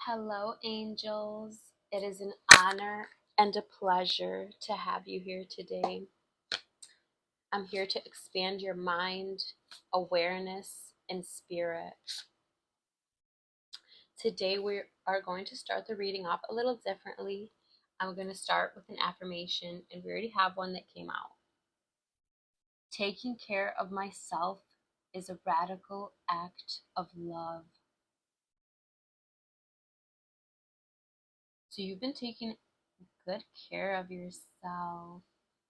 Hello, angels. It is an honor and a pleasure to have you here today. I'm here to expand your mind, awareness, and spirit. Today, we are going to start the reading off a little differently. I'm going to start with an affirmation, and we already have one that came out. Taking care of myself is a radical act of love. So, you've been taking good care of yourself.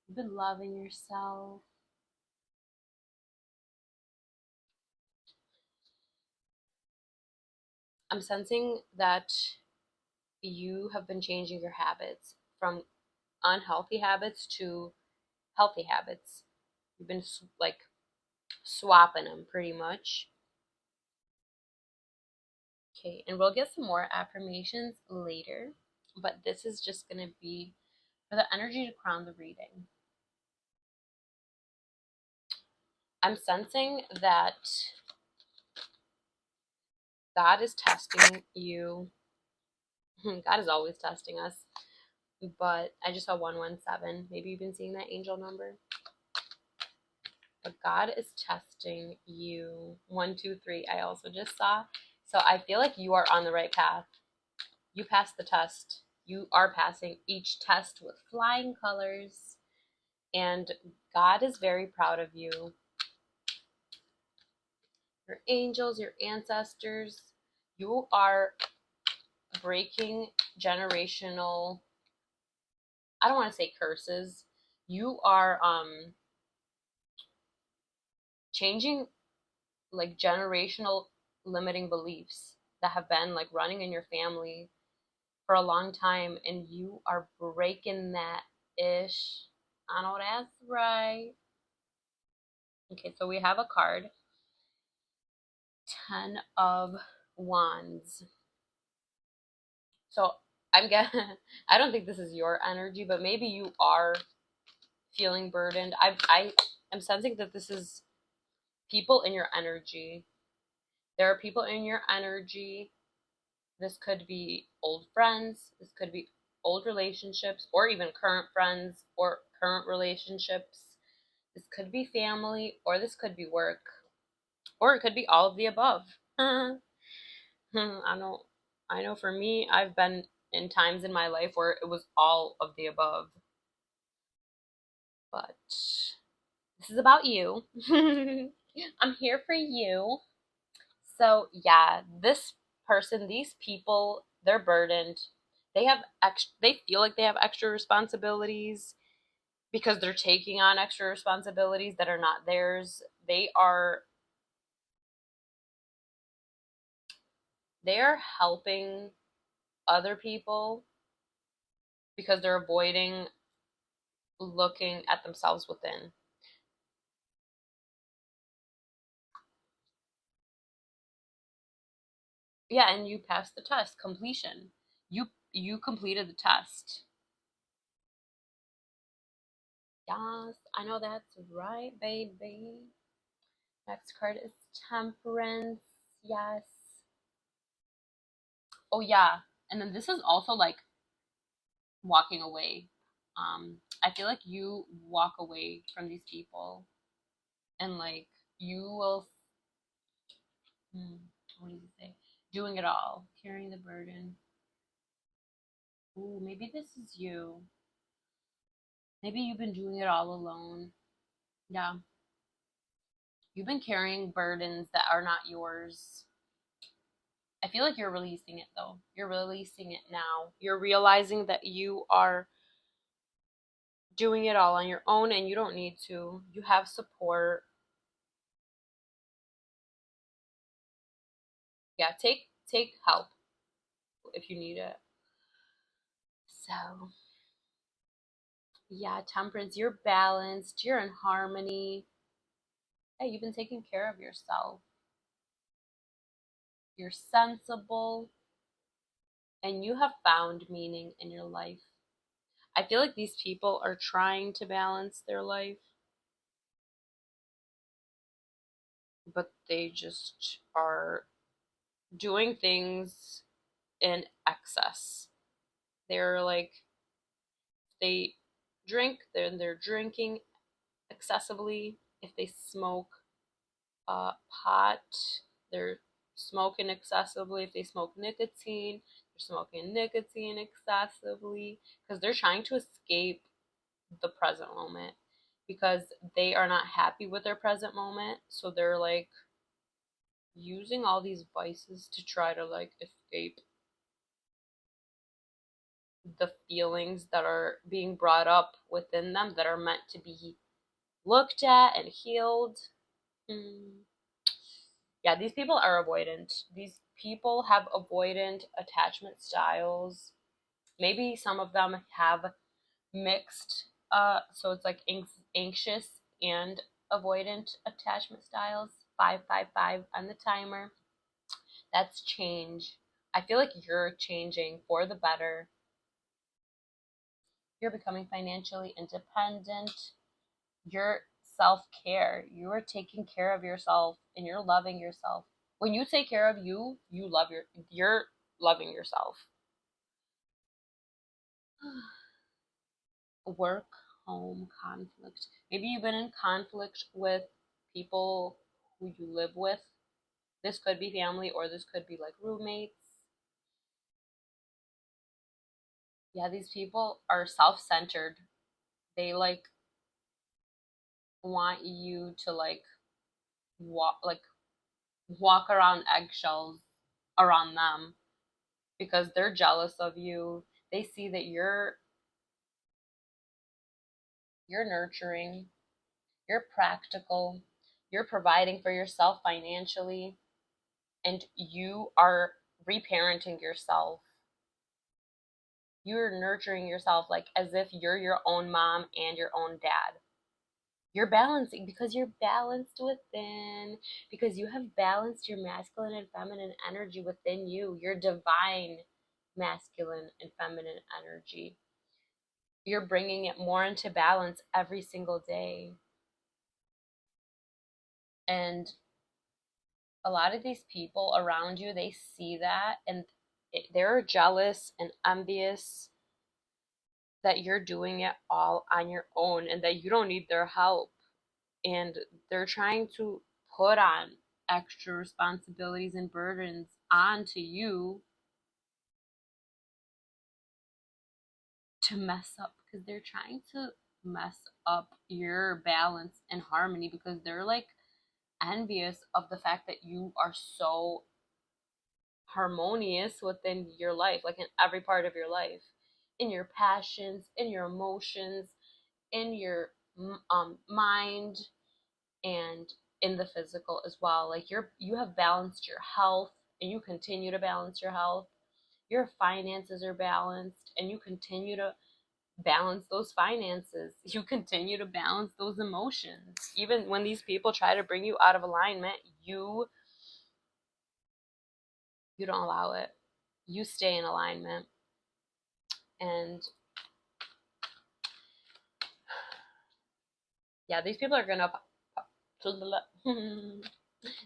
You've been loving yourself. I'm sensing that you have been changing your habits from unhealthy habits to healthy habits. You've been like swapping them pretty much. Okay, and we'll get some more affirmations later, but this is just going to be for the energy to crown the reading. I'm sensing that God is testing you. God is always testing us, but I just saw 117. Maybe you've been seeing that angel number. But God is testing you. 123, I also just saw. So I feel like you are on the right path. You passed the test. You are passing each test with flying colors. And God is very proud of you. Your angels, your ancestors, you are breaking generational, I don't want to say curses. You are changing like generational limiting beliefs that have been like running in your family for a long time, and you are breaking that ish. I know that's right. Okay, so we have a card. 10 of Wands. So I'm getting, I don't think this is your energy, but maybe you are feeling burdened. I am sensing that this is people in your energy. There are people in your energy. This could be old friends. This could be old relationships, or even current friends or current relationships. This could be family, or this could be work, or it could be all of the above. I know. I know. For me, I've been in times in my life where it was all of the above. But this is about you. I'm here for you. So yeah, this person, these people, they're burdened. They feel like they have extra responsibilities because they're taking on extra responsibilities that are not theirs. They are helping other people because they're avoiding looking at themselves within. Yeah, and you passed the test. Completion. You completed the test. Yes, I know that's right, baby. Next card is Temperance. Yes. Oh yeah. And then this is also like walking away. I feel like you walk away from these people, and like you will, what does it say? Doing it all, carrying the burden. Ooh, maybe this is you. Maybe you've been doing it all alone. Yeah. You've been carrying burdens that are not yours. I feel like you're releasing it though. You're releasing it now. You're realizing that you are doing it all on your own and you don't need to. You have support. Yeah, take help if you need it. So, yeah, Temperance, you're balanced, you're in harmony. Hey, you've been taking care of yourself. You're sensible and you have found meaning in your life. I feel like these people are trying to balance their life. but they just are doing things in excess. They're like, they drink, they're drinking excessively. If they smoke pot, they're smoking excessively. If they smoke nicotine, they're smoking nicotine excessively because they're trying to escape the present moment because they are not happy with their present moment. So they're like using all these vices to try to like escape the feelings that are being brought up within them that are meant to be looked at and healed. Mm. Yeah, these people are avoidant. These people have avoidant attachment styles. Maybe some of them have mixed, so it's like anxious and avoidant attachment styles. 555 on the timer. That's change. I feel like you're changing for the better. You're becoming financially independent. Your self-care. You are taking care of yourself and you're loving yourself. When you take care of you, you're loving yourself. Work, home, conflict. Maybe you've been in conflict with people who you live with. This could be family or this could be like roommates. Yeah, these people are self-centered. They like want you to like walk around eggshells around them because they're jealous of you. They see that you're nurturing, you're practical, you're providing for yourself financially, and you are reparenting yourself. You're nurturing yourself like as if you're your own mom and your own dad. You're balancing because you're balanced within, because you have balanced your masculine and feminine energy within you, your divine masculine and feminine energy. You're bringing it more into balance every single day. And a lot of these people around you, they see that and they're jealous and envious that you're doing it all on your own and that you don't need their help. And they're trying to put on extra responsibilities and burdens onto you to mess up because they're trying to mess up your balance and harmony because they're like envious of the fact that you are so harmonious within your life, like in every part of your life, in your passions, in your emotions, in your mind, and in the physical as well. Like you have balanced your health and you continue to balance your health. Your finances are balanced and you continue to balance those finances. You continue to balance those emotions. Even when these people try to bring you out of alignment, you don't allow it. You stay in alignment. And yeah, these people are gonna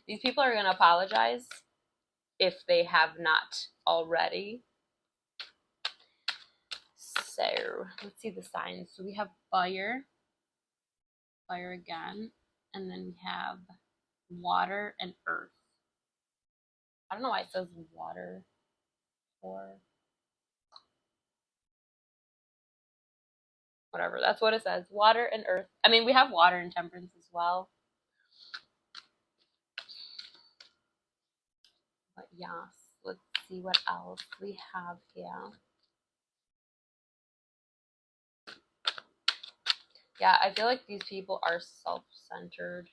these people are gonna apologize if they have not already. So let's see the signs. So we have fire, fire again, and then we have water and earth. I don't know why it says water for whatever. That's what it says. Water and earth. I mean, we have water and temperance as well. But yes, let's see what else we have here. Yeah, I feel like these people are self-centered.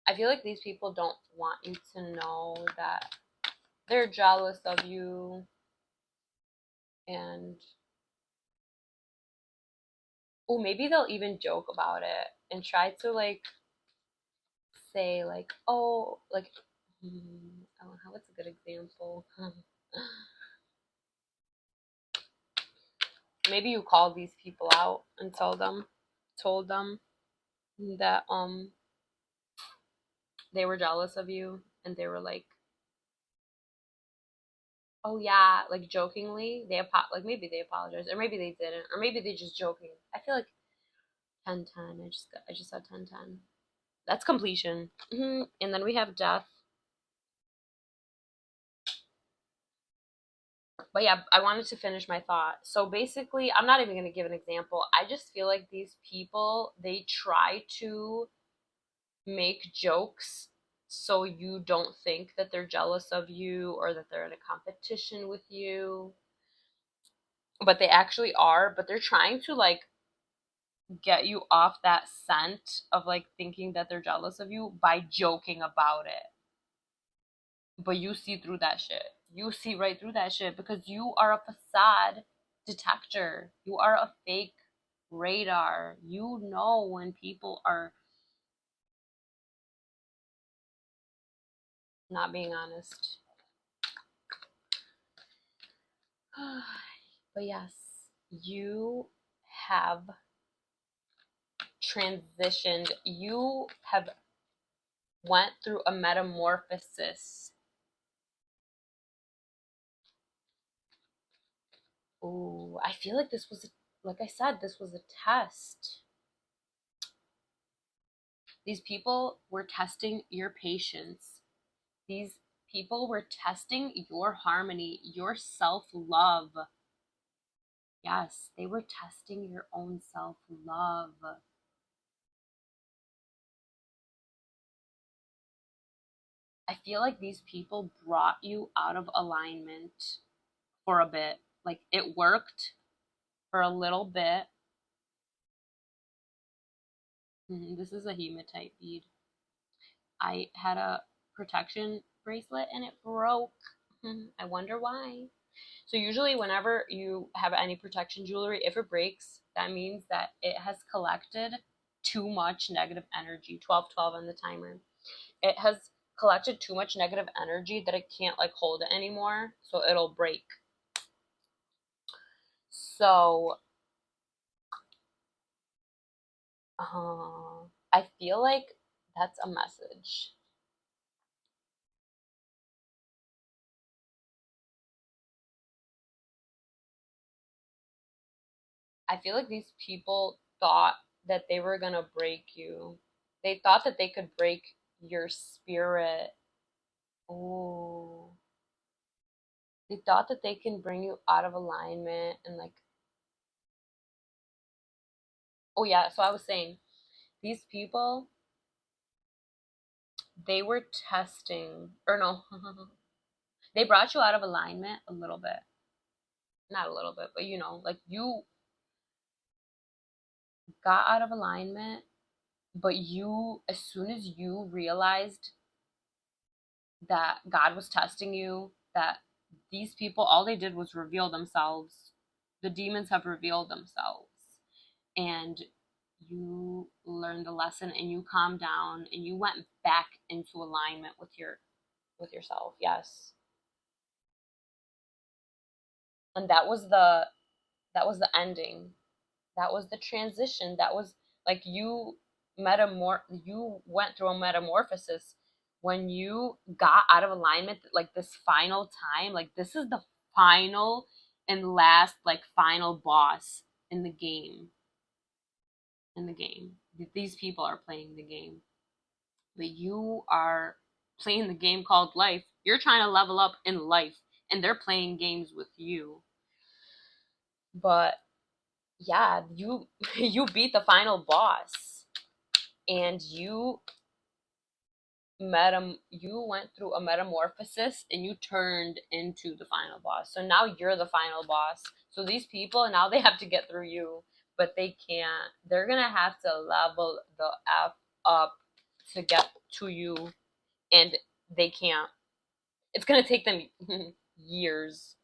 I feel like these people don't want you to know that they're jealous of you and oh, maybe they'll even joke about it and try to like say like, oh, like I don't know, what's a good example? maybe you called these people out and told them that they were jealous of you, and they were like, oh yeah, like jokingly, like maybe they apologized, or maybe they didn't, or maybe they just joking. I feel like 10-10. I just said 10-10. That's completion. And then we have death. But yeah, I wanted to finish my thought. So basically, I'm not even going to give an example. I just feel like these people, they try to make jokes so you don't think that they're jealous of you or that they're in a competition with you. But they actually are, but they're trying to like get you off that scent of like thinking that they're jealous of you by joking about it. But you see through that shit. You see right through that shit because you are a facade detector. You are a fake radar. You know when people are not being honest. But yes, you have transitioned. You have went through a metamorphosis. Ooh, I feel like this was, like I said, this was a test. These people were testing your patience. These people were testing your harmony, your self love. Yes, they were testing your own self love. I feel like these people brought you out of alignment for a bit. Like it worked for a little bit. This is a hematite bead. I had a protection bracelet and it broke. I wonder why. So usually whenever you have any protection jewelry, if it breaks, that means that it has collected too much negative energy. 12-12 on the timer. It has collected too much negative energy that it can't like hold it anymore, so it'll break. So I feel like that's a message. I feel like these people thought that they were gonna break you. They thought that they could break your spirit. Ooh. They thought that they can bring you out of alignment and like, oh yeah, so I was saying these people, they were testing, or no, they brought you out of alignment a little bit. Not a little bit, but you know, like you got out of alignment, but you, as soon as you realized that God was testing you, that these people, all they did was reveal themselves. The demons have revealed themselves. And you learned the lesson and you calmed down and you went back into alignment with yourself. Yes. And that was the ending. That was the transition. That was like you went through a metamorphosis when you got out of alignment, like this final time. Like this is the final and last, like final boss in the game. In the game, these people are playing the game, but you are playing the game called life. You're trying to level up in life, and they're playing games with you. But yeah, you you beat the final boss, and you went through a metamorphosis and you turned into the final boss. So now you're the final boss. So these people now they have to get through you, but they can't. They're gonna have to level the F up to get to you, and they can't. It's gonna take them years,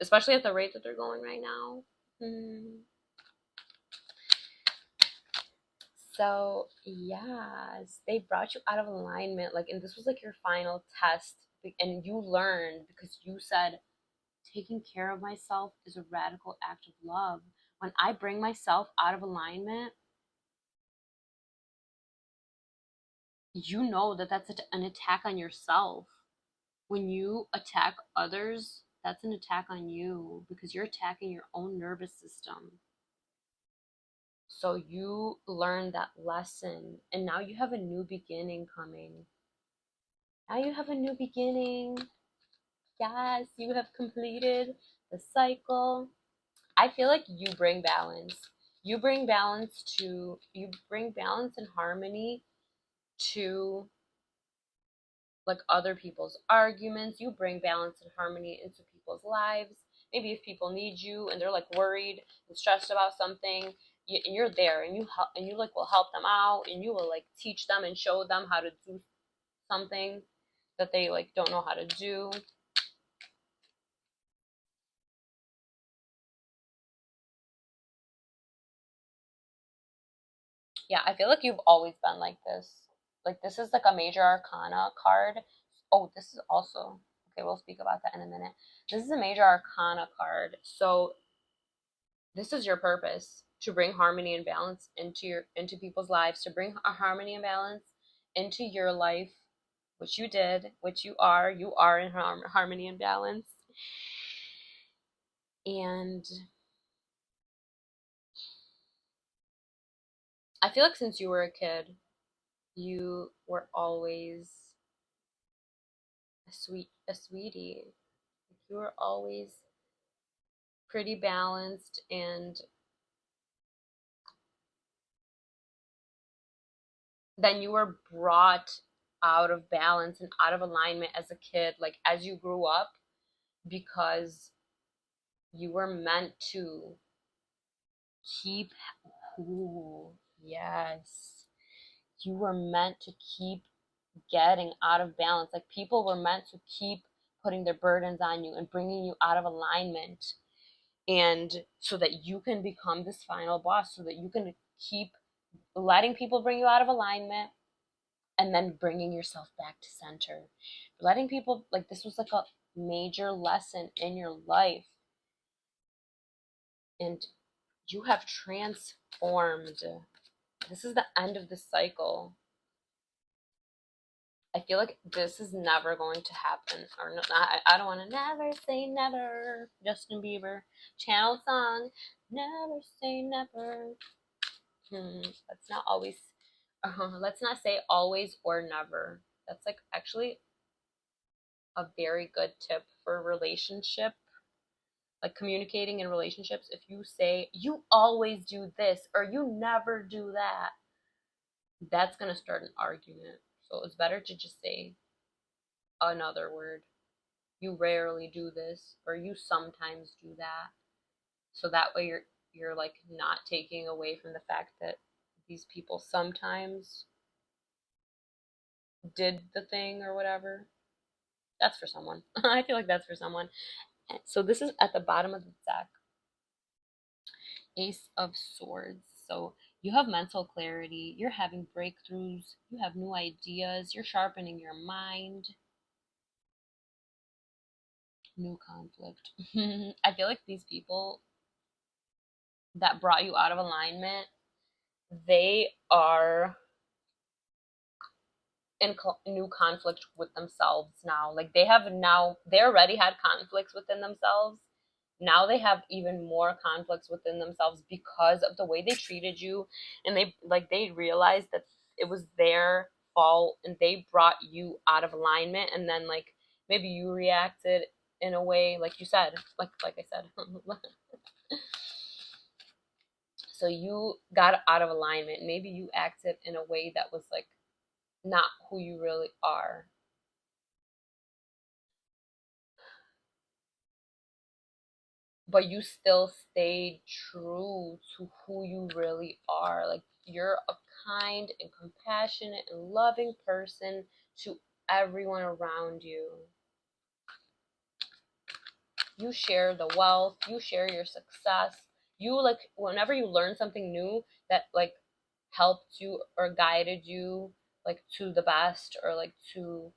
especially at the rate that they're going right now. Hmm. So yes, they brought you out of alignment, like, and this was like your final test, and you learned because you said taking care of myself is a radical act of love. When I bring myself out of alignment, you know that that's an attack on yourself. When you attack others, that's an attack on you because you're attacking your own nervous system. So you learn that lesson, and now you have a new beginning coming. Now you have a new beginning. Yes, you have completed the cycle. I feel like you bring balance. You bring balance and harmony to like other people's arguments. You bring balance and harmony into people's lives. Maybe if people need you and they're like worried and stressed about something, and you're there and you help, and you like will help them out, and you will like teach them and show them how to do something that they like don't know how to do. Yeah, I feel like you've always been like this. Like this is like a major arcana card. Oh, this is also okay, we'll speak about that in a minute. This is a major arcana card. So this is your purpose, to bring harmony and balance into people's lives, to bring a harmony and balance into your life, which you did, which you are in harmony and balance. And I feel like since you were a kid, you were always a sweetie. You were always pretty balanced, and then you were brought out of balance and out of alignment as a kid, like as you grew up, because you were meant to keep, ooh, yes, you were meant to keep getting out of balance. Like people were meant to keep putting their burdens on you and bringing you out of alignment, and so that you can become this final boss, so that you can keep letting people bring you out of alignment and then bringing yourself back to center. Letting people, like, this was like a major lesson in your life, and you have transformed. This is the end of the cycle. I feel like this is never going to happen. Or no, I don't want to never say never. Justin Bieber channel song. Never say never. Let's not always. Let's not say always or never. That's like actually a very good tip for relationship, like communicating in relationships. If you say you always do this or you never do that, that's gonna start an argument. So it's better to just say another word. You rarely do this, or you sometimes do that. So that way you're like not taking away from the fact that these people sometimes did the thing or whatever. That's for someone. I feel like that's for someone. So this is at the bottom of the deck. Ace of Swords. So you have mental clarity, you're having breakthroughs, you have new ideas, you're sharpening your mind. New conflict. I feel like these people that brought you out of alignment, they are in new conflict with themselves now. Like they already had conflicts within themselves. Now they have even more conflicts within themselves because of the way they treated you, and they realized that it was their fault, and they brought you out of alignment, and then like maybe you reacted in a way like you said, like I said. So you got out of alignment. Maybe you acted in a way that was like not who you really are. But you still stay true to who you really are. Like you're a kind and compassionate and loving person to everyone around you. You share the wealth, you share your success. You like whenever you learn something new that like helped you or guided you like to the best, or like to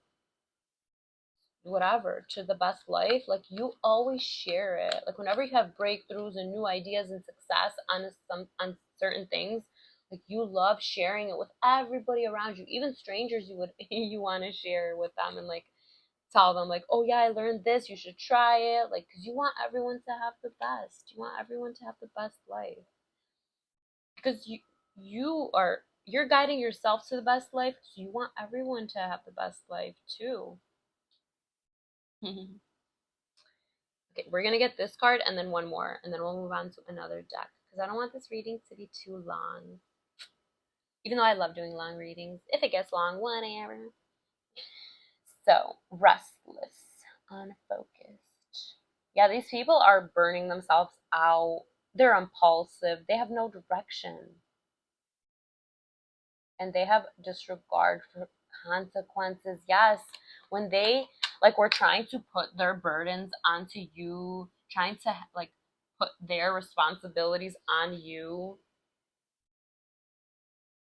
whatever, to the best life, like you always share it. Like whenever you have breakthroughs and new ideas and success on certain things, like you love sharing it with everybody around you, even strangers. You would you want to share with them and like tell them like, oh yeah, I learned this, you should try it, like because you want everyone to have the best. You want everyone to have the best life because you're guiding yourself to the best life, so you want everyone to have the best life too. Okay, we're gonna get this card and then one more, and then we'll move on to another deck because I don't want this reading to be too long. Even though I love doing long readings, if it gets long, whatever. So, restless, unfocused. Yeah, these people are burning themselves out. They're impulsive. They have no direction. And they have disregard for consequences. Yes, when they like were trying to put their burdens onto you, trying to like put their responsibilities on you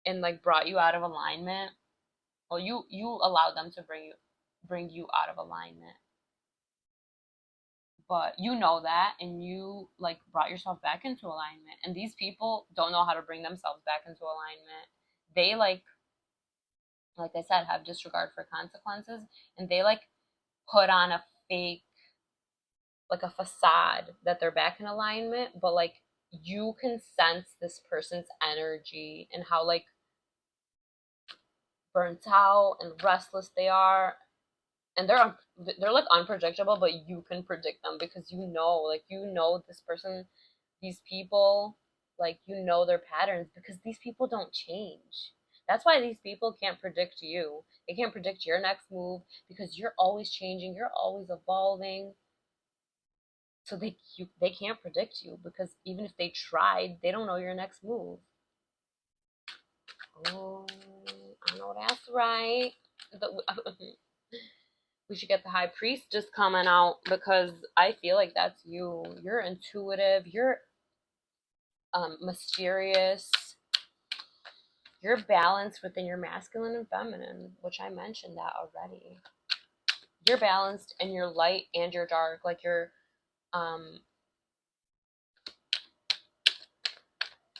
and like brought you out of alignment. Well, you allowed them to bring you out of alignment. But you know that and you like brought yourself back into alignment. And these people don't know how to bring themselves back into alignment. They like I said, have disregard for consequences, and they like put on a fake, like a facade that they're back in alignment, but like you can sense this person's energy and how like burnt out and restless they are, and they're like unpredictable, but you can predict them because you know this person, these people, like you know their patterns because these people don't change. That's why these people can't predict you. They can't predict your next move because you're always changing, you're always evolving. So they can't predict you because even if they tried, they don't know your next move. Oh, I know that's right. We should get the high priestess coming out because I feel like that's you. You're intuitive. You're mysterious. You're balanced within your masculine and feminine, which I mentioned that already. You're balanced in your light and your dark, um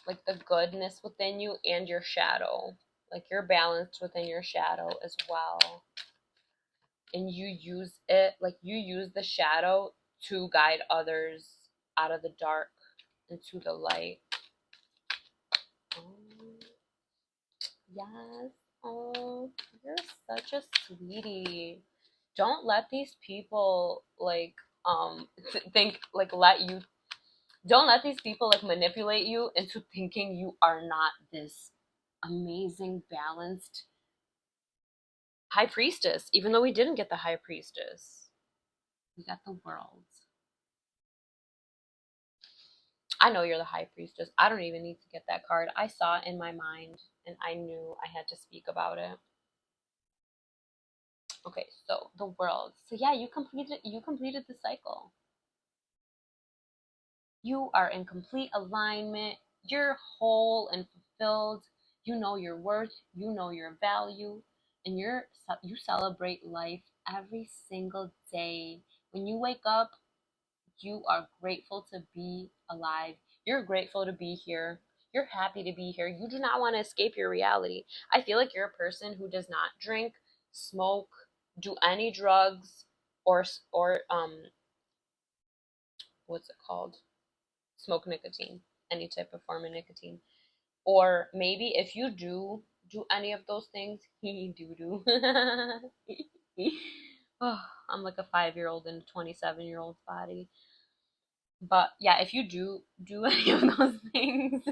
like the goodness within you and your shadow. Like you're balanced within your shadow as well. And you use the shadow to guide others out of the dark into the light. Oh, yes. Oh, you're such a sweetie. Don't let these people like think like let you don't let these people like manipulate you into thinking you are not this amazing balanced high priestess, even though we didn't get the high priestess. We got the world. I know you're the high priestess. I don't even need to get that card. I saw it in my mind and I knew I had to speak about it. Okay, so the world. So yeah, you completed the cycle. You are in complete alignment. You're whole and fulfilled. You know your worth, you know your value, and you celebrate life every single day. When you wake up, you are grateful to be alive. You're grateful to be here. You're happy to be here. You do not want to escape your reality. I feel like you're a person who does not drink, smoke, do any drugs, or what's it called? Smoke nicotine, any type of form of nicotine. Or maybe if you do any of those things, he do. Oh, I'm like a 5-year-old in a 27-year-old's body. But yeah, if you do any of those things,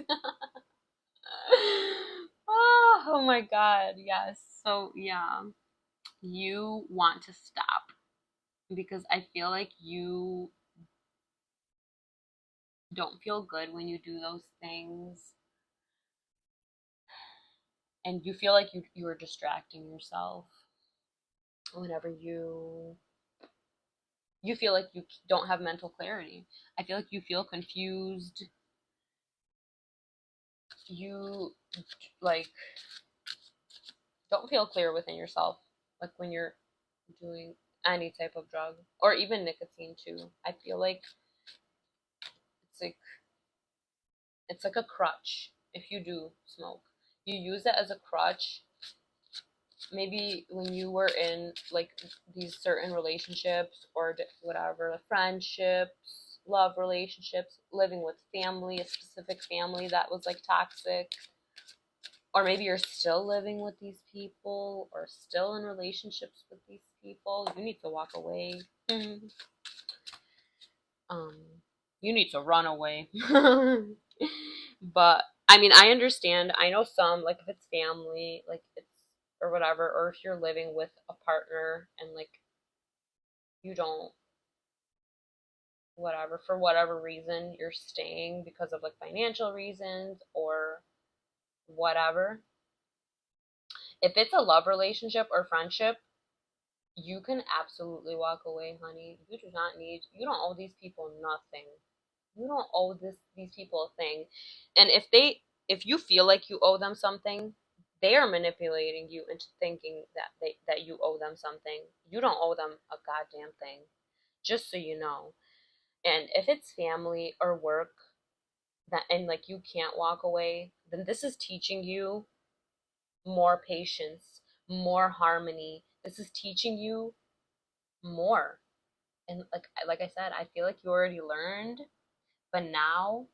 oh my god, yes. So yeah, you want to stop because I feel like you don't feel good when you do those things, and you feel like you are distracting yourself whenever you feel like you don't have mental clarity. I feel like you feel confused. You like don't feel clear within yourself, like when you're doing any type of drug, or even nicotine too. I feel like it's like it's like a crutch. If you do smoke, you use it as a crutch. Maybe when you were in like these certain relationships or whatever, friendships, love relationships, living with family, a specific family that was like toxic, or maybe you're still living with these people or still in relationships with these people, you need to walk away. um you need to run away. But I mean, I understand. I know some, like if it's family, like it's or whatever, or if you're living with a partner and like you don't, whatever, for whatever reason you're staying because of like financial reasons or whatever. If it's a love relationship or friendship, you can absolutely walk away, honey. You do not need, you don't owe these people nothing. You don't owe these people a thing. And if you feel like you owe them something, they are manipulating you into thinking that you owe them something. You don't owe them a goddamn thing. Just so you know. And if it's family or work that and like you can't walk away, then this is teaching you more patience, more harmony. This is teaching you more. And like I said, I feel like you already learned, but now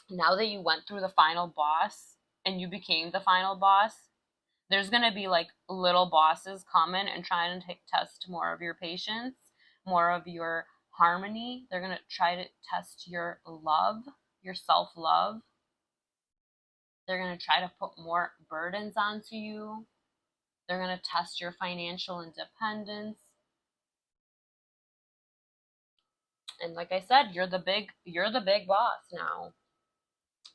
that you went through the final boss and you became the final boss, there's going to be like little bosses coming and trying to test more of your patience, more of your harmony. They're going to try to test your love, your self-love. They're going to try to put more burdens onto you. They're going to test your financial independence. And like I said, you're the big boss now.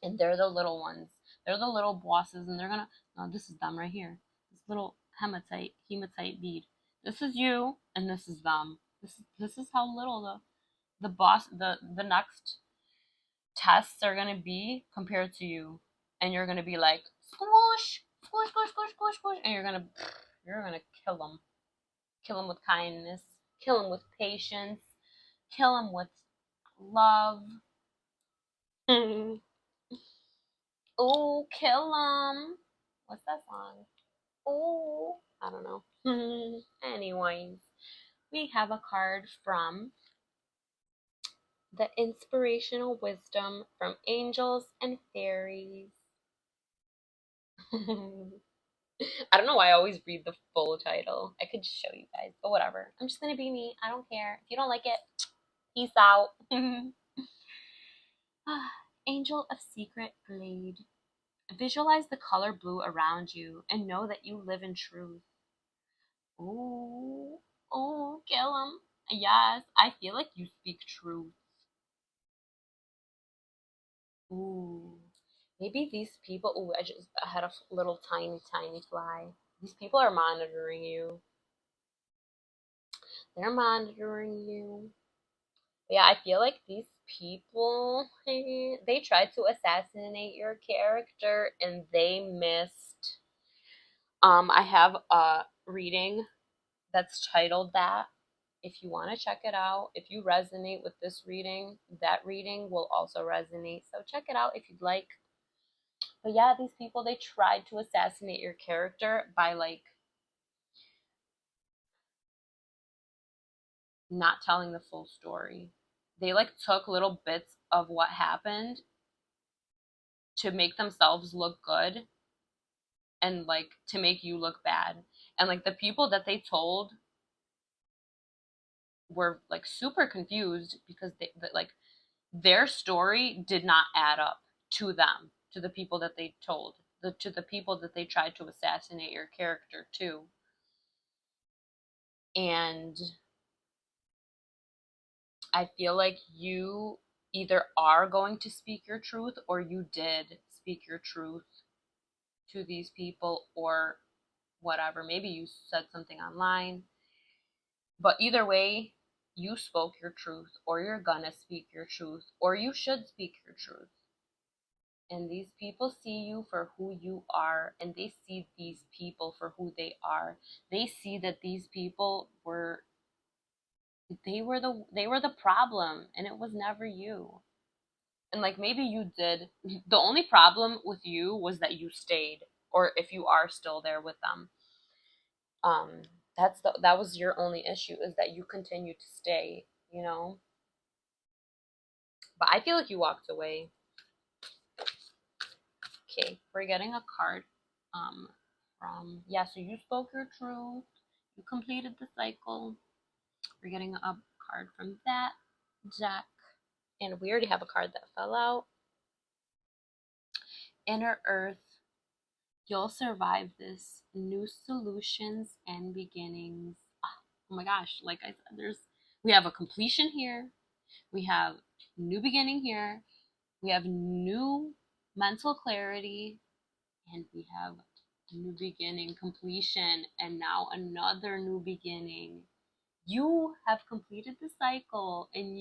And they're the little ones. They're the little bosses, and they're gonna. No, this is them right here. This little hematite bead. This is you, and this is them. This is how little the boss the next tests are gonna be compared to you, and you're gonna be like squash, squish, squish, squish, squish, squish, and you're gonna kill them with kindness, kill them with patience, kill them with love. Oh, kill 'em. What's that song? Oh, I don't know. Anyways, we have a card from the inspirational wisdom from angels and fairies. I don't know why I always read the full title. I could show you guys, but whatever. I'm just gonna be me. I don't care. If you don't like it, peace out. Angel of Secret Blade. Visualize the color blue around you and know that you live in truth. Ooh, ooh, kill him. Yes, I feel like you speak truth. Ooh, maybe these people. Ooh, I had a little tiny, tiny fly. These people are monitoring you. They're monitoring you. But yeah, I feel like these people, they tried to assassinate your character and they missed. I have a reading that's titled that. If you want to check it out, if you resonate with this reading, that reading will also resonate. So check it out if you'd like. But yeah, these people, they tried to assassinate your character by like not telling the full story. They like took little bits of what happened to make themselves look good and like to make you look bad. And like the people that they told were like super confused because like their story did not add up to them, to the people that they told, to the people that they tried to assassinate your character to. And I feel like you either are going to speak your truth or you did speak your truth to these people or whatever. Maybe you said something online. But either way, you spoke your truth or you're gonna speak your truth or you should speak your truth. And these people see you for who you are, and they see these people for who they are. They see that these people were they were the problem, and it was never you. And like maybe you did, the only problem with you was that you stayed, or if you are still there with them. um that was your only issue, is that you continue to stay, you know. But I feel like you walked away. Okay, we're getting a card um from, yeah, so you spoke your truth, you completed the cycle. We're getting a card from that deck, and we already have a card that fell out. Inner Earth, you'll survive this. New solutions and beginnings. Oh my gosh, like I said, we have a completion here, we have new beginning here, we have new mental clarity, and we have new beginning, completion, and now another new beginning. You have completed the cycle, and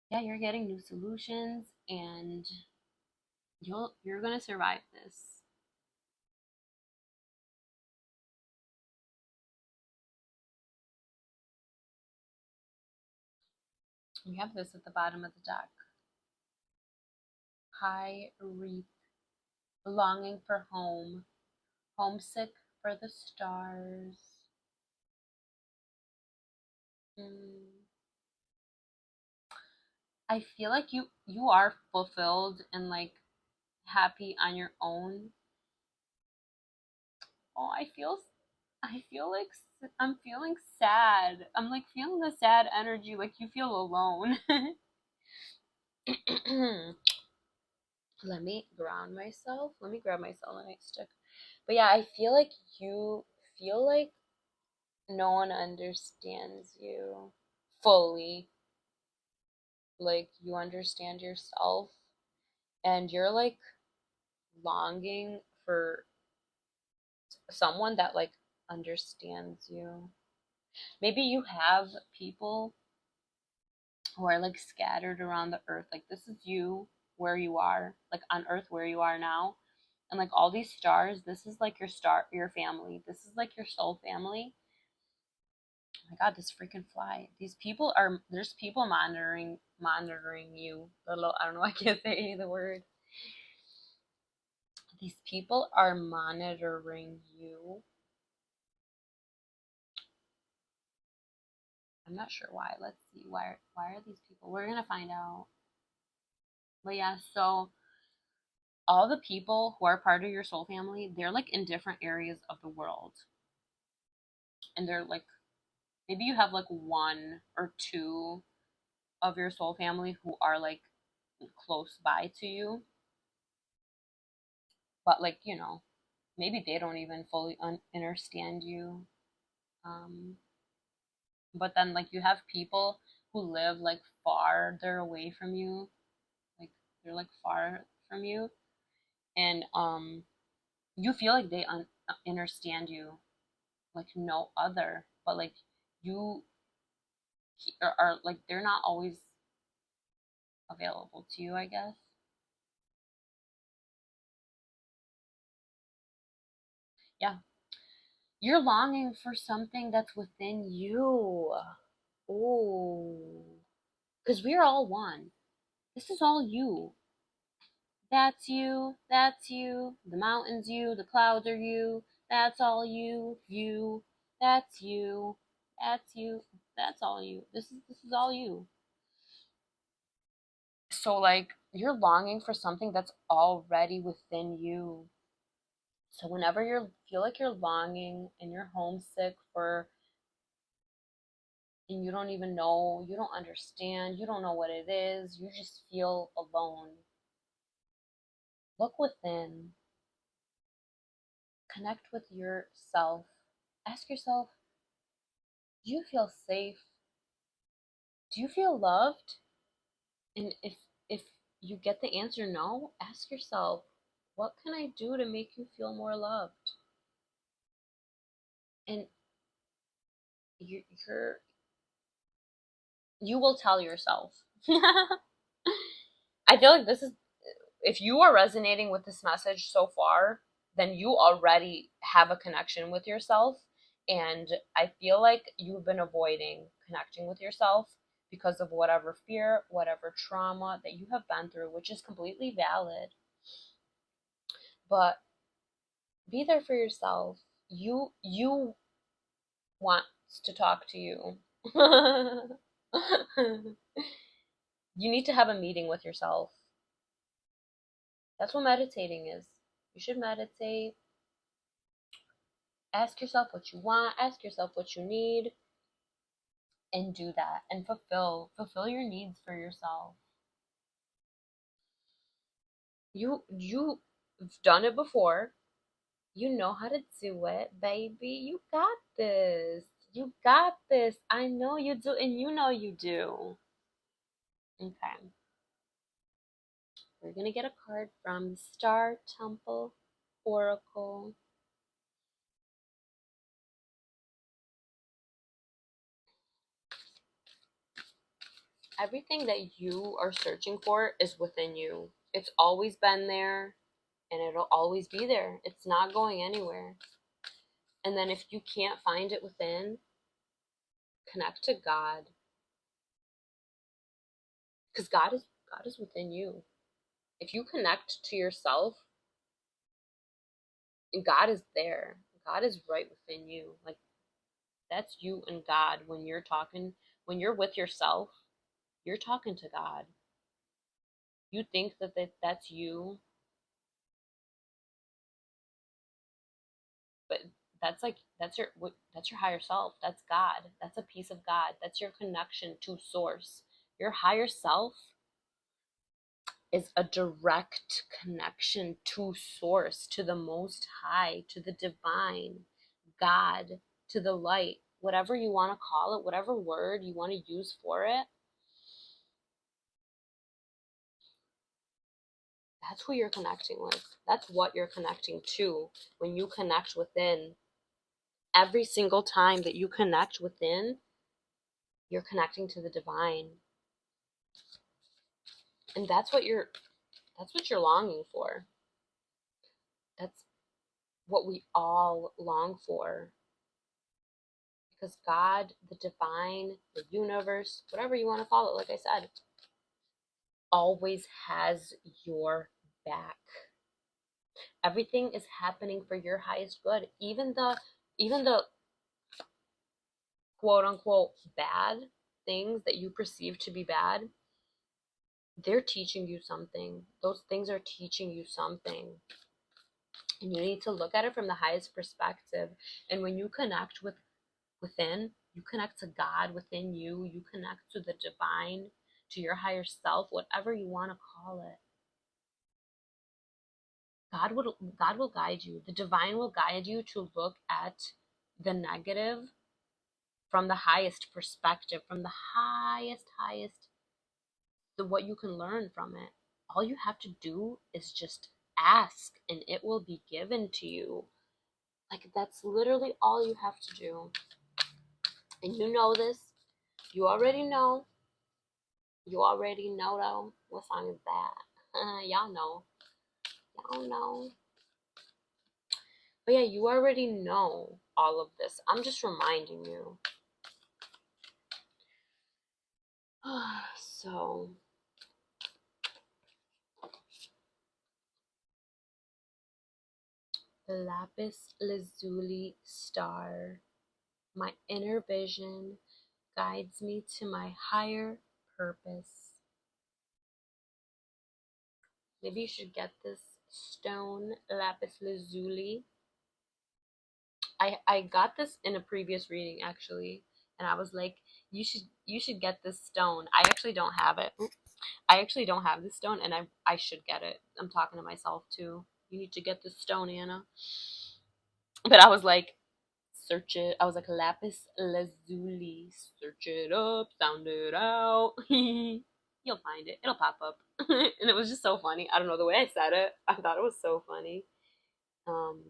yeah, you're getting new solutions, and you're gonna survive this. We have this at the bottom of the deck. High wreath, longing for home, homesick for the stars. Mm. I feel like you are fulfilled and like happy on your own. Oh, I feel like I'm feeling sad. I'm like feeling the sad energy, like you feel alone. Let me ground myself. Let me grab my selenite stick. But yeah, I feel like you feel like no one understands you fully. Like you understand yourself, and you're like longing for someone that like understands you. Maybe you have people who are like scattered around the earth. Like this is you where you are, like on earth where you are now. And like all these stars, this is like your family. This is like your soul family. Oh my god, this freaking fly. There's people monitoring you. Little, I don't know, I can't say the word. These people are monitoring you. I'm not sure why. Let's see. Why are these people? We're gonna find out. But yeah, so all the people who are part of your soul family, they're like in different areas of the world. And they're like, maybe you have like one or two of your soul family who are like close by to you, but like, you know, maybe they don't even fully understand you. Um, but then like you have people who live like farther away from you, like they're like far from you, and you feel like they understand you like no other, but like you are like they're not always available to you, I guess. Yeah, you're longing for something that's within you. Oh, because we're all one. This is all you. That's you. That's you. The mountains, you. The clouds are you. That's all you. You. That's you. That's you. That's all you. This is all you. So like you're longing for something that's already within you. So whenever you feel like you're longing and you're homesick for, and you don't even know, you don't understand, you don't know what it is, you just feel alone. Look within, connect with yourself. Ask yourself, do you feel safe? Do you feel loved? And if you get the answer no, ask yourself, what can I do to make you feel more loved? And you're you will tell yourself. I feel like this is, if you are resonating with this message so far, then you already have a connection with yourself. And I feel like you've been avoiding connecting with yourself because of whatever fear, whatever trauma that you have been through, which is completely valid. But be there for yourself. You wants to talk to you. You need to have a meeting with yourself. That's what meditating is. You should meditate. Ask yourself what you want, ask yourself what you need, and do that and fulfill your needs for yourself. You've done it before. You know how to do it, baby. You got this. You got this. I know you do, and you know you do. Okay. We're gonna get a card from the Star Temple Oracle. Everything that you are searching for is within you. It's always been there and it'll always be there. It's not going anywhere. And then if you can't find it within, connect to God. Because God is within you. If you connect to yourself, God is there. God is right within you. Like that's you and God when you're talking, when you're with yourself, you're talking to God. You think that's you, but that's your higher self. That's God. That's a piece of God. That's your connection to source. Your higher self is a direct connection to source, to the most high, to the divine, God, to the light, whatever you want to call it, whatever word you want to use for it. That's who you're connecting with. That's what you're connecting to when you connect within. Every single time that you connect within, you're connecting to the divine. And that's what you're longing for. That's what we all long for. Because God, the divine, the universe, whatever you want to call it, like I said, always has your back. Everything is happening for your highest good. Even the quote unquote bad things that you perceive to be bad, they're teaching you something. Those things are teaching you something. And you need to look at it from the highest perspective. And when you connect within, you connect to God within you, you connect to the divine, to your higher self, whatever you want to call it. God will guide you. The divine will guide you to look at the negative from the highest perspective, from the highest, what you can learn from it. All you have to do is just ask and it will be given to you. Like that's literally all you have to do. And you know this. You already know. You already know though. What song is that? Y'all know. Y'all know. But yeah, you already know all of this. I'm just reminding you. So, the lapis lazuli star, my inner vision guides me to my higher purpose. Maybe you should get this stone, lapis lazuli. I got this in a previous reading actually, and I was like, you should get this stone. I actually don't have it. I actually don't have this stone, and I should get it. I'm talking to myself too. You need to get this stone, Anna. But I was like, search it. I was like, lapis lazuli. Search it up, sound it out. You'll find it. It'll pop up. And it was just so funny. I don't know the way I said it. I thought it was so funny. Um,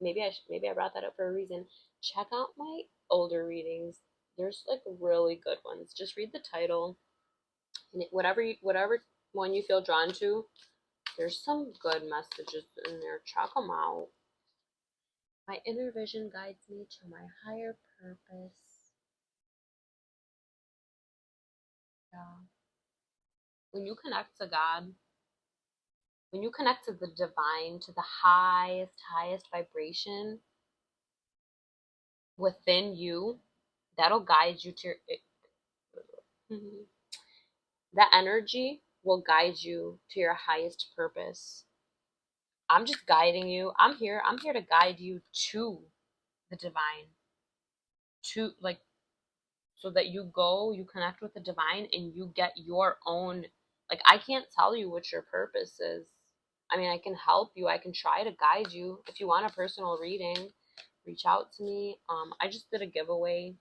maybe I brought that up for a reason. Check out my older readings. There's like really good ones. Just read the title. whatever one you feel drawn to, there's some good messages in there. Check them out. My inner vision guides me to my higher purpose. Yeah. When you connect to God, when you connect to the divine, to the highest vibration within you, that'll guide you to that energy will guide you to your highest purpose. I'm just guiding you. I'm here to guide you to the divine. To like so that you connect with the divine and you get your own, like, I can't tell you what your purpose is. I mean, I can help you. I can try to guide you. If you want a personal reading, reach out to me. I just did a giveaway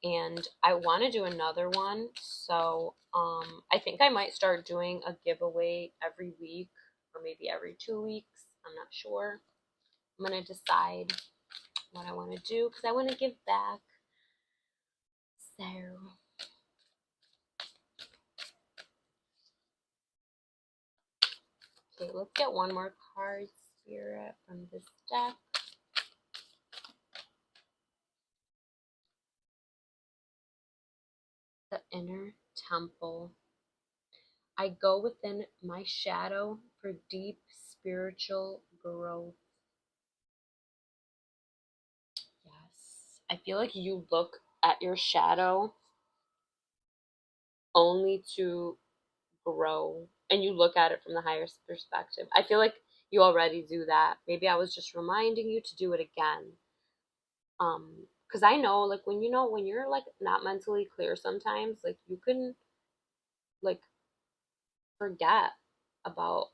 and I want to do another one. So I think I might start doing a giveaway every week or maybe every 2 weeks. I'm not sure. I'm going to decide what I want to do because I want to give back. So okay, let's get one more card, Spirit, from this deck. The Inner Temple. I go within my shadow for deep spiritual growth. Yes. I feel like you look at your shadow only to grow and you look at it from the higher perspective. I feel like you already do that. Maybe I was just reminding you to do it again. Because I know, like, when you're like not mentally clear sometimes, like you can like forget about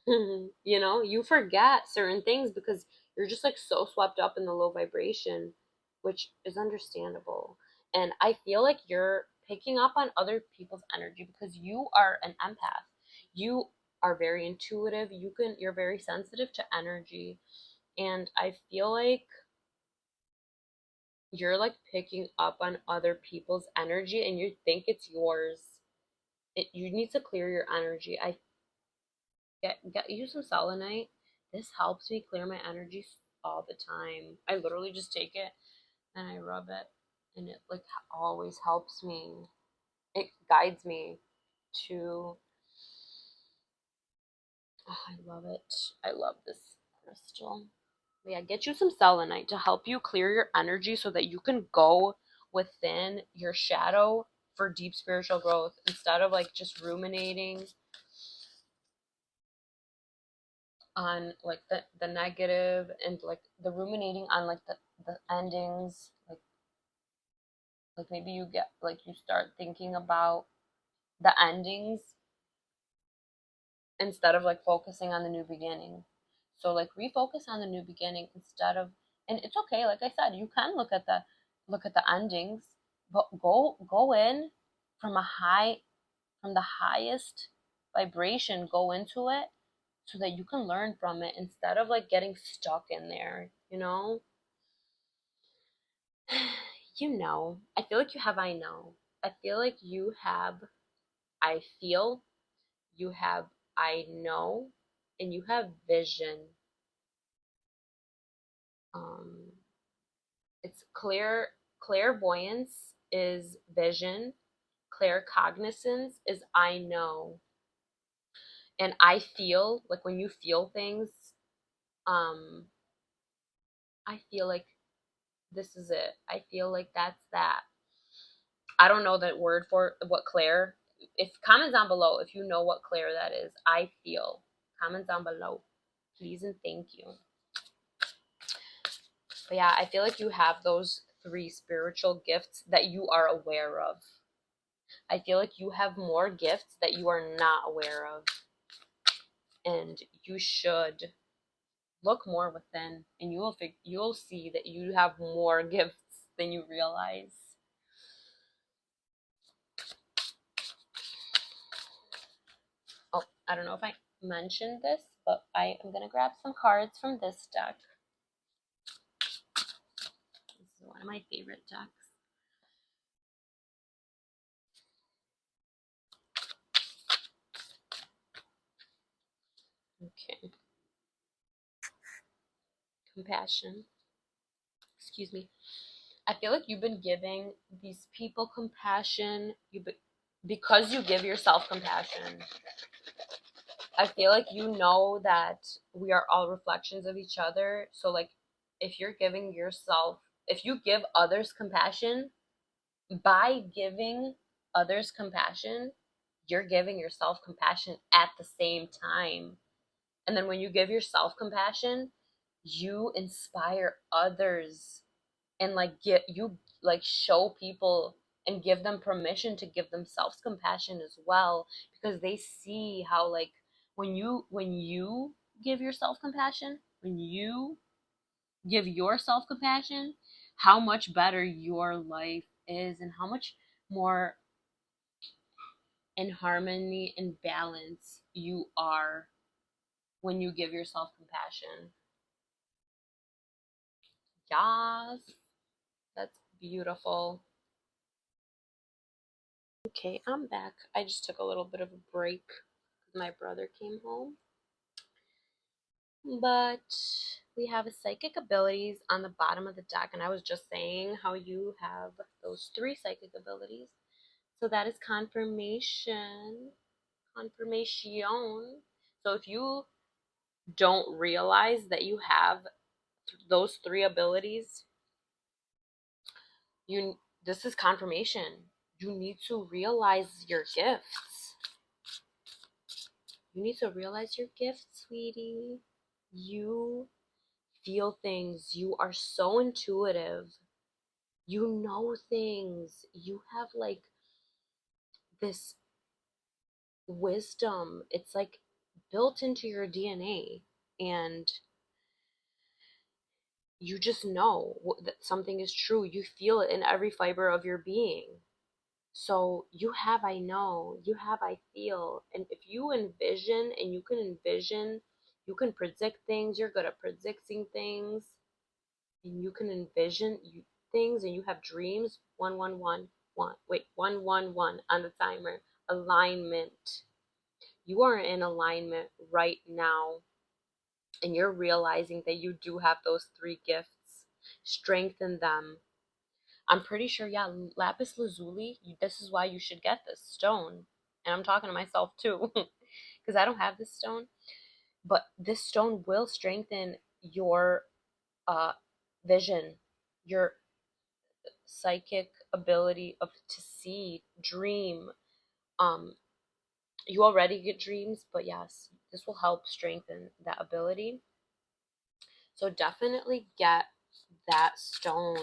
you forget certain things because you're just like so swept up in the low vibration, which is understandable. And I feel like you're picking up on other people's energy because you are an empath. You are very intuitive. You're very sensitive to energy. And I feel like you're like picking up on other people's energy and you think it's yours. You need to clear your energy. I get use some selenite. This helps me clear my energy all the time. I literally just take it and I rub it, and it like always helps me. It guides me to. Oh, I love it. I love this crystal. But yeah, get you some selenite to help you clear your energy so that you can go within your shadow for deep spiritual growth instead of like just ruminating on like the negative and like the ruminating on like the endings, like maybe you get like you start thinking about the endings instead of like focusing on the new beginning. So like refocus on the new beginning instead of, and it's okay, like I said, you can look at the endings, but go in from from the highest vibration, go into it so that you can learn from it instead of like getting stuck in there. I feel like you have I know. I feel like you have I feel, you have I know, and you have vision. Um it's clairvoyance is vision, claircognizance is I know. And I feel like when you feel things, um I feel like this is it. I feel like that's that. I don't know that word for what Claire. If comments down below if you know what Claire that is. I feel. Comments down below, please and thank you. But yeah, I feel like you have those 3 spiritual gifts that you are aware of. I feel like you have more gifts that you are not aware of, and you should look more within, and you'll see that you have more gifts than you realize. Oh, I don't know if I mentioned this, but I am going to grab some cards from this deck. This is one of my favorite decks. compassion. Excuse me. I feel like you've been giving these people compassion. Because you give yourself compassion. I feel like you know that we are all reflections of each other. So like if you're giving yourself, if you give others compassion, by giving others compassion, you're giving yourself compassion at the same time. And then when you give yourself compassion, you inspire others and like get you like show people and give them permission to give themselves compassion as well, because they see how like when you give yourself compassion, when you give yourself compassion, how much better your life is and how much more in harmony and balance you are when you give yourself compassion. Yes, that's beautiful. Okay, I'm back. I just took a little bit of a break because my brother came home. But we have psychic abilities on the bottom of the deck, and I was just saying how you have those three psychic abilities. So that is confirmation. Confirmation. So if you don't realize that you have those three abilities, you this is confirmation. You need to realize your gifts. You need to realize your gifts, sweetie. You feel things. You are so intuitive. You know things. You have like this wisdom. It's like built into your DNA. And you just know that something is true. You feel it in every fiber of your being. So you have I know, you have I feel. And if you envision and you can predict things, you're good at predicting things, and you can envision things and you have dreams. 111 wait 111 on the timer. Alignment. You are in alignment right now, and you're realizing that you do have those three gifts. Strengthen them. I'm pretty sure, yeah, lapis lazuli, this is why you should get this stone. And I'm talking to myself too, because I don't have this stone. But this stone will strengthen your uh, vision, your psychic ability of to see, dream. Um, you already get dreams, but yes, this will help strengthen that ability. So definitely get that stone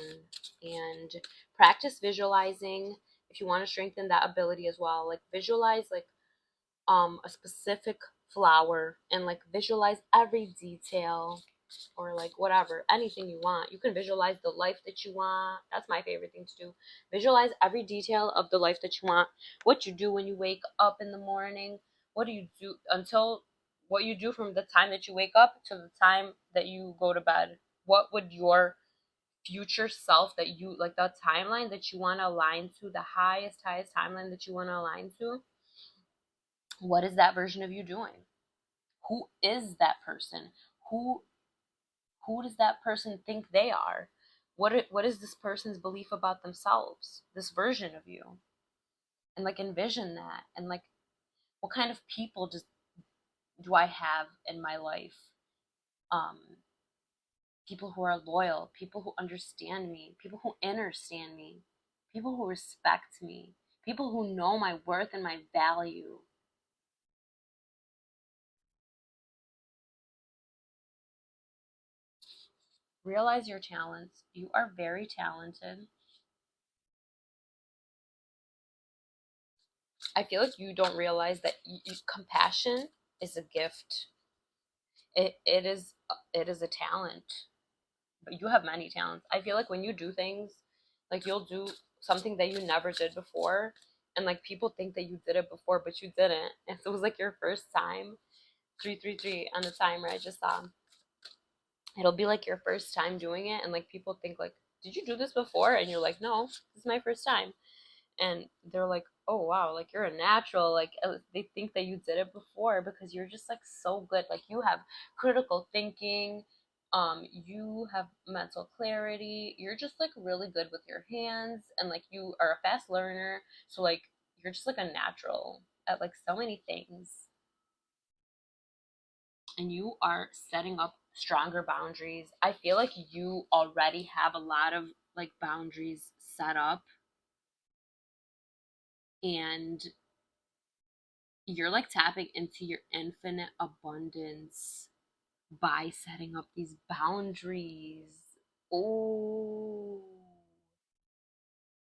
and practice visualizing if you want to strengthen that ability as well. Like visualize like a specific flower and like visualize every detail, or like whatever, anything you want. You can visualize the life that you want. That's my favorite thing to do. Visualize every detail of the life that you want. What you do when you wake up in the morning. What do you do until what you do from the time that you wake up to the time that you go to bed. What would your future self, that you like, the timeline that you want to align to, the highest timeline that you want to align to, what is that version of you doing? Who is that person? who who does that person think they are? What is this person's belief about themselves, this version of you? And like envision that, and like what kind of people do I have in my life? um People who are loyal, people who understand me, people who understand me, people who respect me, people who know my worth and my value. Realize your talents. You are very talented. I feel like you don't realize that compassion is a gift. It is a talent. But you have many talents. I feel like when you do things, like you'll do something that you never did before, and like people think that you did it before, but you didn't. And so it was like your first time. 333 on the timer. I just saw. It'll be like your first time doing it, and like people think like, "Did you do this before?" And you're like, "No, this is my first time." And they're like, "Oh wow, like you're a natural." Like they think that you did it before because you're just like so good. Like you have critical thinking. You have mental clarity. You're just like really good with your hands, and like you are a fast learner. So like you're just like a natural at like so many things. And you are setting up stronger boundaries. I feel like you already have a lot of like boundaries set up, and you're like tapping into your infinite abundance by setting up these boundaries. Oh,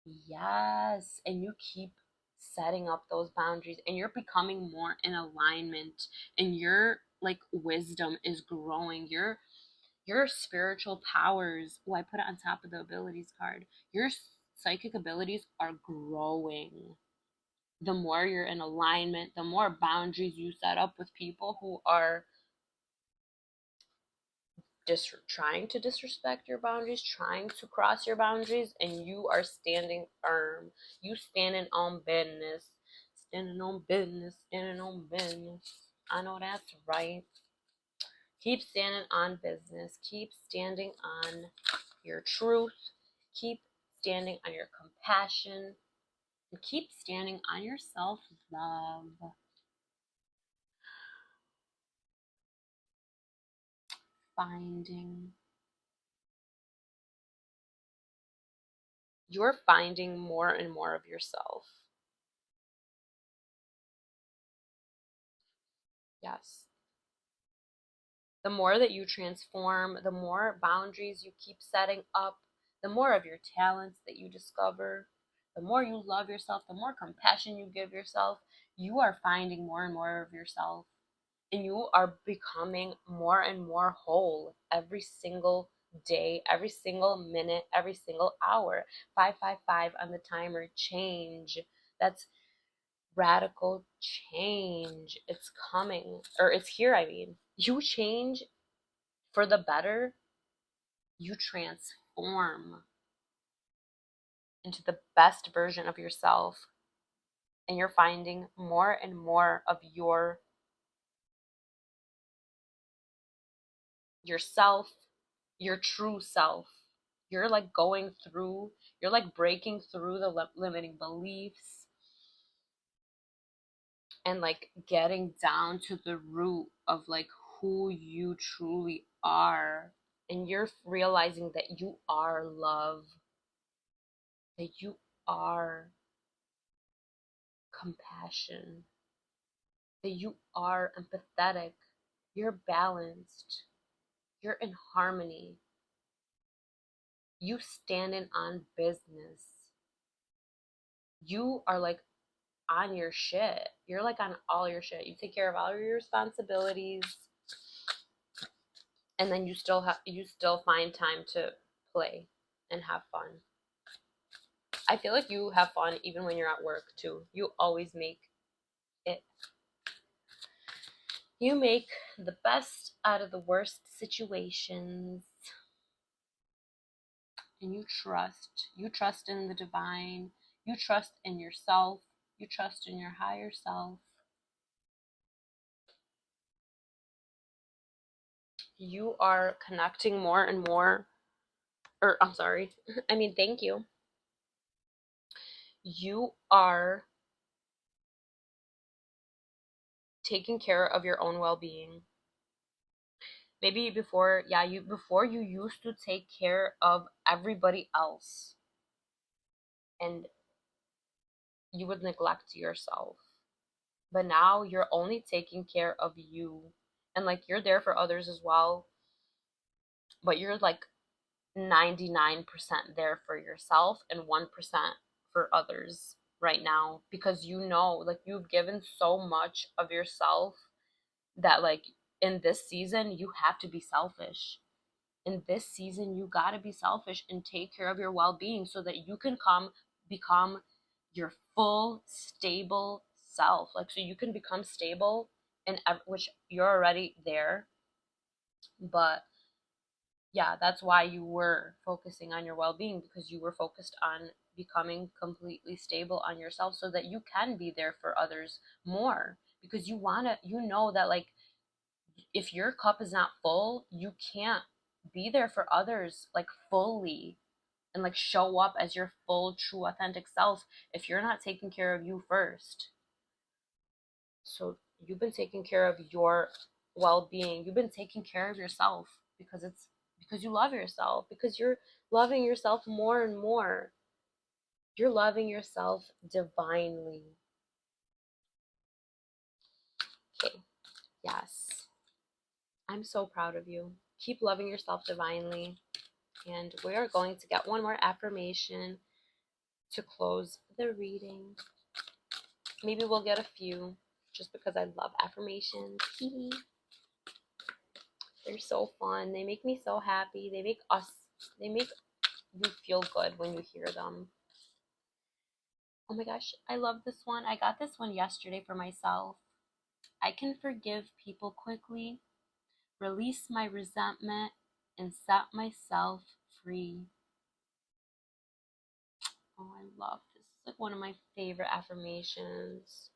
yes. And you keep setting up those boundaries and you're becoming more in alignment, and your like wisdom is growing. Your spiritual powers. Oh, I put it on top of the abilities card. Your psychic abilities are growing. The more you're in alignment, the more boundaries you set up with people who are trying to disrespect your boundaries, trying to cross your boundaries, and you are standing firm. You standing on business. Standing on business, standing on business. I know that's right. Keep standing on business. Keep standing on your truth. Keep standing on your compassion. And keep standing on your self love. Finding. You're finding more and more of yourself. Yes. The more that you transform, the more boundaries you keep setting up, the more of your talents that you discover, the more you love yourself, the more compassion you give yourself, you are finding more and more of yourself. And you are becoming more and more whole every single day, every single minute, every single hour. 555 on the timer. Change. That's radical change. It's coming, or it's here. I mean, you change for the better, you transform into the best version of yourself, and you're finding more and more of yourself, your true self. You're like going through, you're like breaking through the limiting beliefs and like getting down to the root of like who you truly are. And you're realizing that you are love, that you are compassion, that you are empathetic, you're balanced, you're in harmony, you standing on business, you are like on your shit. You're like on all your shit. You take care of all your responsibilities, and then you still find time to play and have fun. I feel like you have fun even when you're at work too. You always make it. You make the best out of the worst situations. And you trust in the divine, you trust in yourself, you trust in your higher self. You are connecting more and more, or I'm sorry, I mean, thank you. You are taking care of your own well-being. Maybe before, yeah, before you used to take care of everybody else, and you would neglect yourself. But now you're only taking care of you, and like you're there for others as well, but you're like 99% there for yourself and 1% for others right now, because you know, like you've given so much of yourself that like in this season you have to be selfish. In this season you got to be selfish and take care of your well-being so that you can become your full stable self, like so you can become stable in which you're already there. But yeah, that's why you were focusing on your well-being, because you were focused on becoming completely stable on yourself so that you can be there for others more, because you want to, you know that like if your cup is not full, you can't be there for others like fully and like show up as your full, true, authentic self if you're not taking care of you first. So you've been taking care of your well-being. You've been taking care of yourself because you love yourself, because you're loving yourself more and more. You're loving yourself divinely. Okay. Yes. I'm so proud of you. Keep loving yourself divinely. And we are going to get one more affirmation to close the reading. Maybe we'll get a few just because I love affirmations. They're so fun. They make me so happy. They make you feel good when you hear them. Oh my gosh, I love this one. I got this one yesterday for myself. I can forgive people quickly, release my resentment, and set myself free. Oh, I love this. It's like one of my favorite affirmations.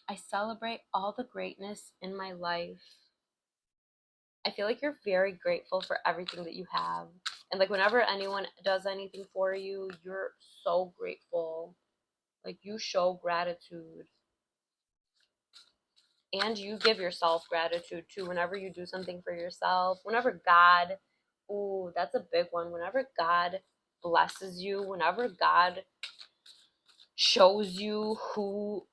I celebrate all the greatness in my life. I feel like you're very grateful for everything that you have. And like whenever anyone does anything for you, you're so grateful. Like you show gratitude. And you give yourself gratitude too whenever you do something for yourself. Whenever God, ooh, that's a big one. Whenever God blesses you, whenever God shows you who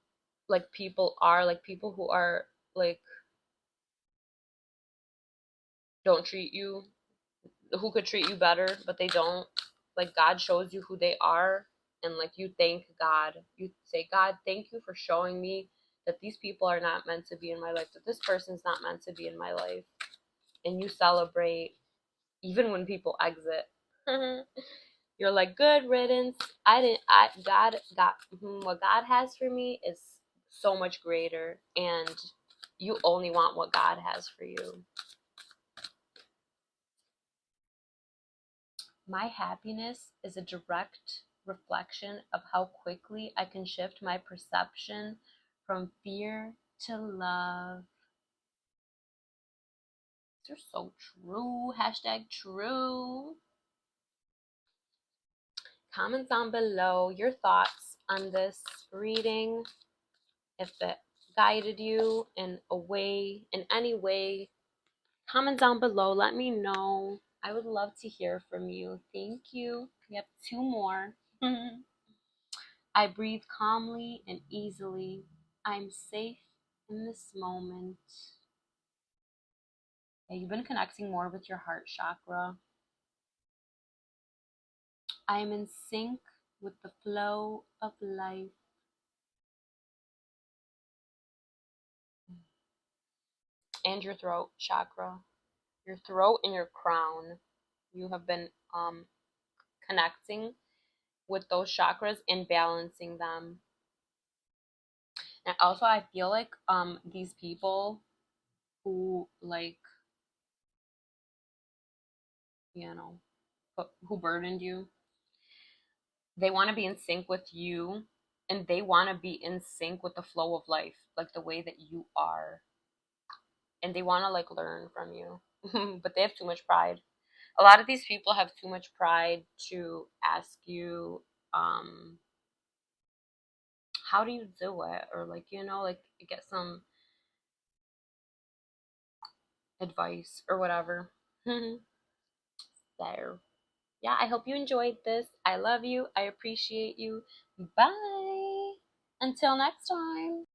like people are, like people who are like don't treat you, who could treat you better, but they don't. Like God shows you who they are, and like you thank God. You say, God, thank you for showing me that these people are not meant to be in my life, that this person's not meant to be in my life. And you celebrate even when people exit. You're like, good riddance. What God has for me is so much greater, and you only want what God has for you. My happiness is a direct reflection of how quickly I can shift my perception from fear to love. These are so true. Hashtag true. Comment down below your thoughts on this reading. If it guided you in a way, in any way, comment down below. Let me know. I would love to hear from you. Thank you. We have two more. I breathe calmly and easily. I'm safe in this moment. Yeah, you've been connecting more with your heart chakra. I am in sync with the flow of life. And your throat chakra. Your throat and your crown. You have been connecting with those chakras and balancing them. And also I feel like these people who like, you know, who burdened you, they want to be in sync with you, and they want to be in sync with the flow of life, like the way that you are, and they want to like learn from you. But they have too much pride. A lot of these people have too much pride to ask you how do you do it, or like, you know, like get some advice or whatever. There. Yeah, I hope you enjoyed this. I love you. I appreciate you. Bye. Until next time.